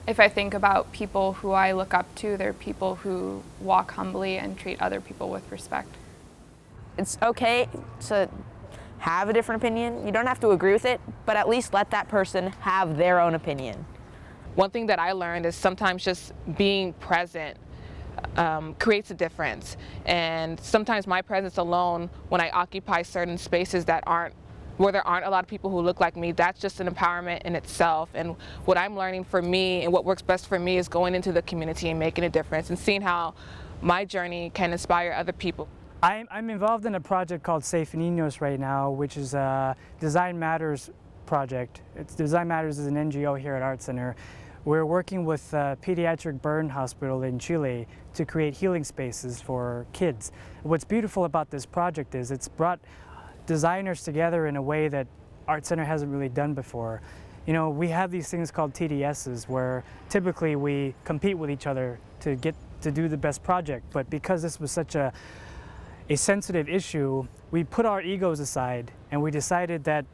If I think about people who I look up to, they're people who walk humbly and treat other people with respect. It's okay to have a different opinion. You don't have to agree with it, but at least let that person have their own opinion. One thing that I learned is sometimes just being present creates a difference. And sometimes my presence alone, when I occupy certain spaces where there aren't a lot of people who look like me, that's just an empowerment in itself. And what I'm learning for me and what works best for me is going into the community and making a difference and seeing how my journey can inspire other people. I'm involved in a project called Safe Ninos right now, which is a Design Matters project. Design Matters is an NGO here at ArtCenter. We're working with a pediatric burn hospital in Chile to create healing spaces for kids. What's beautiful about this project is it's brought designers together in a way that ArtCenter hasn't really done before. You know, we have these things called TDSs where typically we compete with each other to get to do the best project, but because this was such a sensitive issue, we put our egos aside and we decided that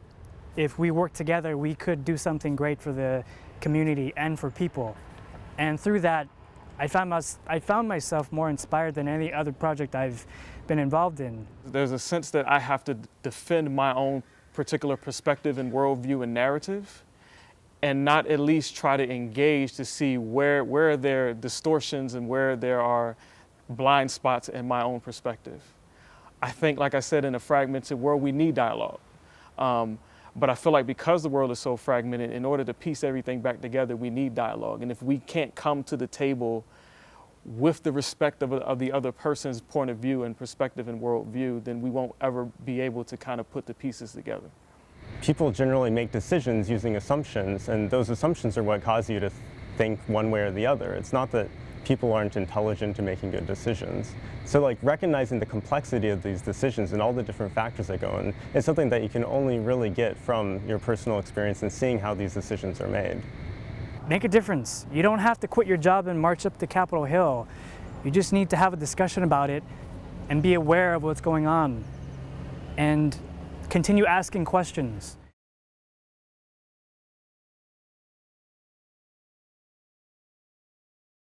if we worked together, we could do something great for the community and for people. And through that, I found myself more inspired than any other project I've been involved in. There's a sense that I have to defend my own particular perspective and worldview and narrative, and not at least try to engage to see where there are distortions and where there are blind spots in my own perspective. I think, like I said, in a fragmented world, we need dialogue. But I feel like because the world is so fragmented, in order to piece everything back together, we need dialogue. And if we can't come to the table with the respect of the other person's point of view and perspective and worldview, then we won't ever be able to kind of put the pieces together. People generally make decisions using assumptions, and those assumptions are what cause you to think one way or the other. It's not that people aren't intelligent in making good decisions. So like recognizing the complexity of these decisions and all the different factors that go in is something that you can only really get from your personal experience and seeing how these decisions are made. Make a difference. You don't have to quit your job and march up to Capitol Hill. You just need to have a discussion about it and be aware of what's going on and continue asking questions.